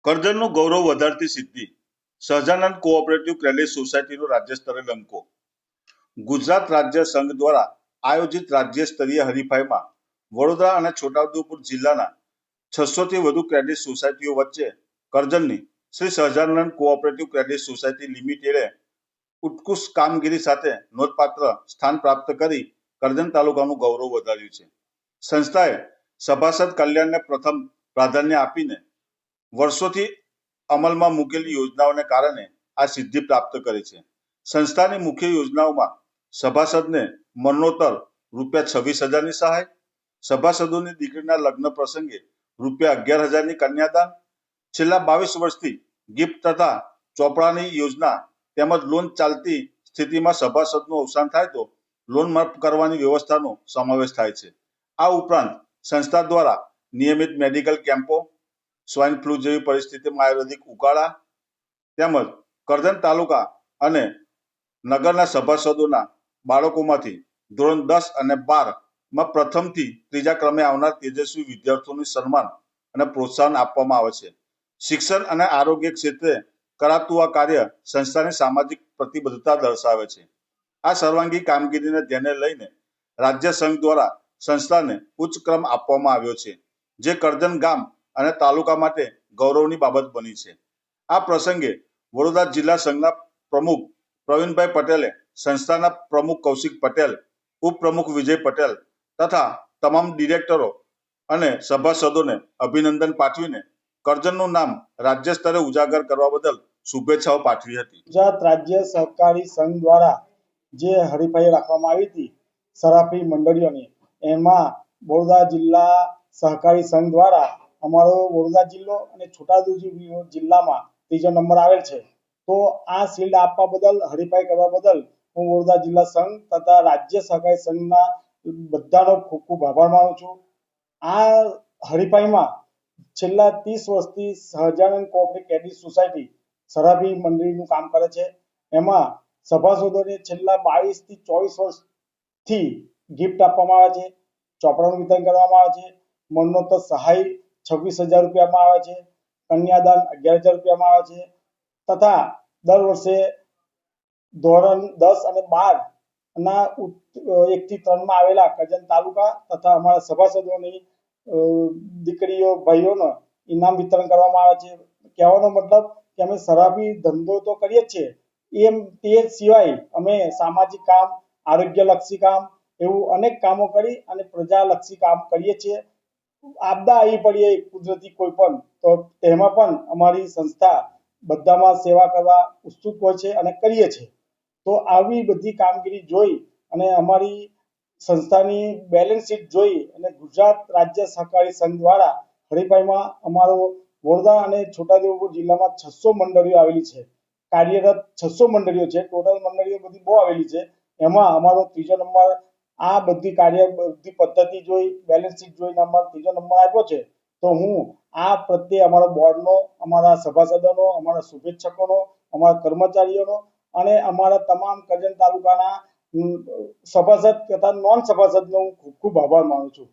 કરજણનું ગૌરવ વધારતી સિદ્ધિ Sahajanand cooperative credit સોસાયટીનો રાજ્ય સ્તરે ડંકો. ગુજરાત રાજ્ય સંઘ દ્વારા આયોજિત રાજ્ય સ્તરીય હરીફાઈમાં વડોદરા અને છોટાઉદેપુર જિલ્લાના 600 થી વધુ ક્રેડિટ સોસાયટીઓ વચ્ચે કરજણની Shri Sahajanand cooperative credit society લિમિટેડે ઉત્કૃષ્ટ કામગીરી સાથે નોંધપાત્ર સ્થાન પ્રાપ્ત કરી કરજણ તાલુકાનું ગૌરવ વધાર્યું છે. સંસ્થાએ સભાસદ કલ્યાણને પ્રથમ પ્રાધાન્ય આપીને વર્ષોથી અમલમાં મૂકેલી યોજનાઓને કારણે આ સિદ્ધિ પ્રાપ્ત કરી છે. સંસ્થાની મુખ્ય યોજનાઓમાં સભાસદને મરણોત્તર ₹26,000ની સહાય, સભાસદોની દીકરીના લગ્ન પ્રસંગે ₹11,000ની કન્યાદાન, છેલ્લા 22 વર્ષથી ગિફ્ટ તથા ચોપડાની યોજના તેમજ લોન ચાલતી સ્થિતિમાં સભાસદનું અવસાન થાય તો લોન માફ કરવાની વ્યવસ્થાનો સમાવેશ થાય છે. આ ઉપરાંત સંસ્થા દ્વારા નિયમિત મેડિકલ કેમ્પો, સ્વાઇન ફ્લૂ જેવી પરિસ્થિતિમાં આયુર્વેદિક ઉકાળા તેમજ કરજણ તાલુકા અને નગરના સભાસદોના બાળકોમાંથી ધોરણ 10 અને 12માં પ્રથમથી ત્રીજા ક્રમે આવનાર તેજસ્વી વિદ્યાર્થીઓનું સન્માન અને પ્રોત્સાહન આપવામાં આવે છે. શિક્ષણ અને આરોગ્ય ક્ષેત્રે કરાતું આ કાર્ય સંસ્થાની સામાજિક પ્રતિબદ્ધતા દર્શાવે છે. આ સર્વાંગી કામગીરીને ધ્યાને લઈને રાજ્ય સંઘ દ્વારા સંસ્થાને ઉચ્ચ ક્રમ આપવામાં આવ્યો છે, જે કરજણ ગામ અને તાલુકા માટે ગૌરવની બાબત બની છે. આ પ્રસંગે વડોદરા જિલ્લા સંઘના પ્રમુખ પ્રવીણભાઈ પટેલે સંસ્થાના પ્રમુખ કૌશિક પટેલ, ઉપપ્રમુખ વિજય પટેલ તથા તમામ ડિરેક્ટરો અને સભાસદોને અભિનંદન પાઠવીને કરજણનું નામ રાજ્ય સ્તરે ઉજાગર કરવા બદલ શુભેચ્છાઓ પાઠવી હતી. ગુજરાત રાજ્ય સહકારી સંઘ દ્વારા જે હરીફાઈ રાખવામાં આવી હતી સરાફી મંડળીઓની, એમાં વડોદરા જિલ્લા સહકારી સંઘ દ્વારા અમારો વડોદરા જિલ્લો અને છોટાઉદેપુર જિલ્લામાં ત્રીજો નંબર આવેલ છે. તો આ શિલ્ડ આપવા બદલ, હરીફાઈ કરવા બદલ હું વડોદરા જિલ્લા સંઘ તથા રાજ્ય સહકારી સંઘના બધાનો ખૂબ ખૂબ આભાર માનું છું. આ હરીફાઈમાં છેલ્લા 30 વર્ષથી સહજાનંદ કોઓપરેટિવ ક્રેડિટ સોસાયટી સરાફી મંડળીનું કામ કરે છે. એમાં સભાસદોને છેલ્લા 22 થી 24 વર્ષથી ગિફ્ટ આપવામાં આવે છે, ચોપડાનું વિતરણ કરવામાં આવે છે, મરણોત્તર સહાય 26,000 રૂપિયામાં આવે છે, કન્યાદાન 11,000 રૂપિયામાં આવે છે તથા દર વર્ષે ધોરણ 10 અને 12 ના 1 થી 3 માં આવેલા કરજણ તાલુકા તથા અમારા સભાસદોની દીકરીઓ ભાઈઓનો ઇનામ વિતરણ કરવામાં આવે છે. કહેવાનો મતલબ કે અમે સરાફી ધંધો તો કરીએ જ છીએ, તે સિવાય અમે સામાજિક કામ, આરોગ્યલક્ષી કામ એવું અનેક કામો કરી અને પ્રજાલક્ષી કામ કરીએ છીએ. આપદા આવી પડીએ કુદરતી કોઈ પણ, તો તેમાં પણ અમારી સંસ્થા બધામાં સેવા કરવા ઉત્સુક હોય છે અને કરીએ છીએ. તો આવી બધી કામગીરી જોઈ અને અમારી સંસ્થાની બેલેન્સ શીટ જોઈ અને ગુજરાત રાજ્ય સહકારી સંઘ દ્વારા હરીફાઈમાં અમારો વડોદરા અને છોટાઉદેપુર જિલ્લામાં 600 મંડળીઓ આવેલી છે, કાર્યરત 600 મંડળીઓ છે. ટોટલ મંડળીઓ બધી બહુ આવેલી છે. એમાં અમારો ત્રીજો નંબર, આ બધી બધી પદ્ધતિ જોઈ, બેલેન્સ શીટ જોઈને અમારો ત્રીજો નંબર આપ્યો છે. તો હું આ પ્રત્યે અમારા બોર્ડનો, અમારા સભાસદોનો, અમારા શુભેચ્છકોનો, અમારા કર્મચારીઓનો અને અમારા તમામ કરજણ તાલુકાના સભાસદ તથા નોન સભાસદનો હું ખૂબ ખૂબ આભાર માનું છું.